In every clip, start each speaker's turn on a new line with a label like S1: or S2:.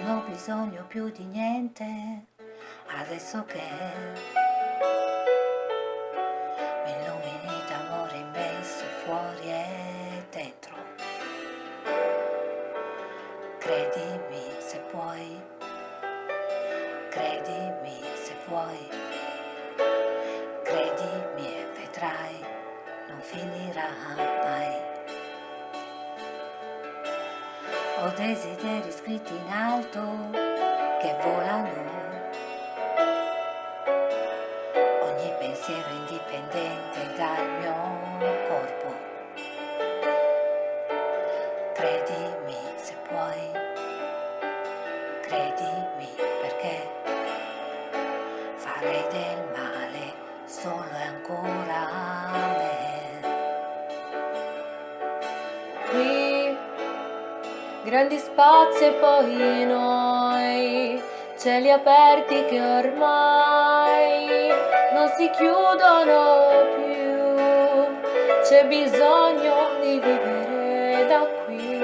S1: non ho bisogno più di niente, adesso che mi illumini d'amore immenso fuori e dentro. Credimi se puoi, credimi se vuoi, credimi e vedrai, non finirà mai. Ho desideri scritti in alto che volano, ogni pensiero indipendente dal mio corpo. Credimi se puoi, credimi perché farei del male solo e ancora a me.
S2: Qui grandi spazi e poi noi, cieli aperti che ormai non si chiudono più, c'è bisogno di vivere da qui.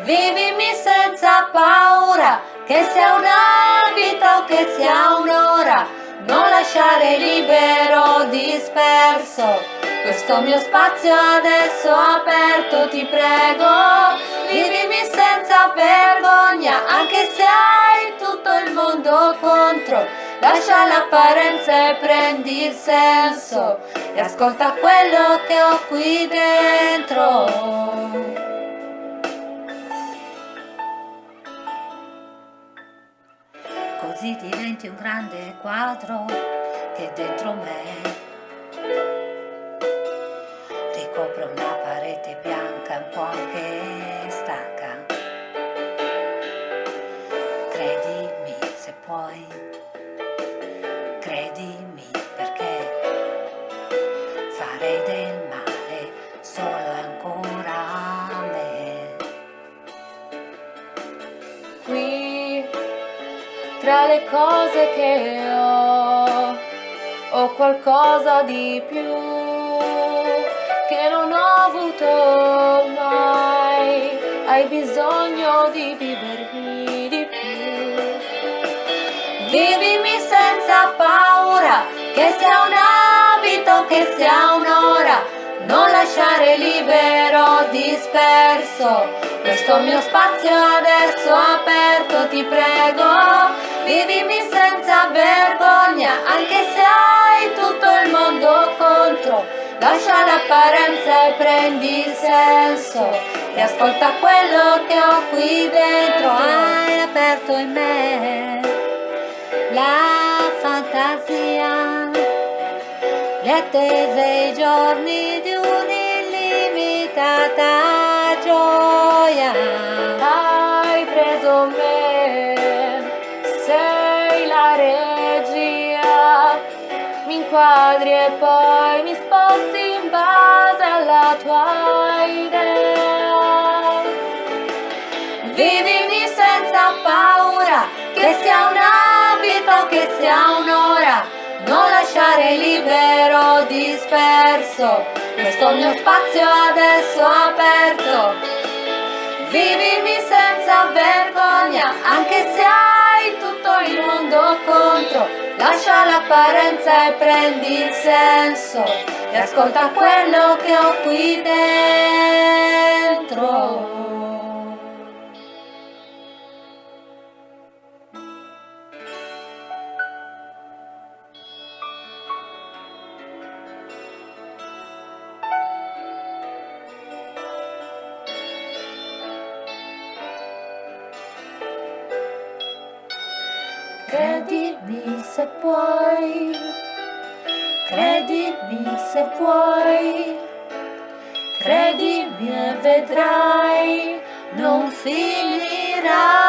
S1: Vivimi senza paura, che sia una vita o che sia un'ora, non lasciare libero disperso questo mio spazio adesso aperto, ti prego. Vivimi senza vergogna, anche se hai tutto il mondo contro, lascia l'apparenza e prendi il senso e ascolta quello che ho qui dentro. Così diventi un grande quadro che dentro me ricopre una parete bianca un po' anche stanca. Credimi se puoi, credimi perché farei del male solo e ancora a me.
S2: Qui tra le cose che ho qualcosa di più che non ho avuto mai, hai bisogno di vivermi di più.
S1: Vivimi senza paura, che sia una vita o che sia un'ora, non lasciare libero disperso questo mio spazio adesso aperto, ti prego. Vivimi senza vergogna, anche se hai tutto il mondo contro, lascia l'apparenza e prendi il senso e ascolta quello che ho qui dentro. Hai aperto in me la fantasia, le attese e i giorni di un'illimitata gioia.
S2: Hai preso me, sei la regia, mi inquadri e poi mi sposti in base alla tua idea.
S1: Vivimi senza paura, che sia una vita o che sia un'ora, non lasciare libero disperso questo mio spazio adesso aperto. Vivimi senza vergogna, anche se hai tutto il mondo contro, lascia l'apparenza e prendi il senso e ascolta quello che ho qui dentro. Credimi se puoi, credimi se puoi, credimi e vedrai, non finirà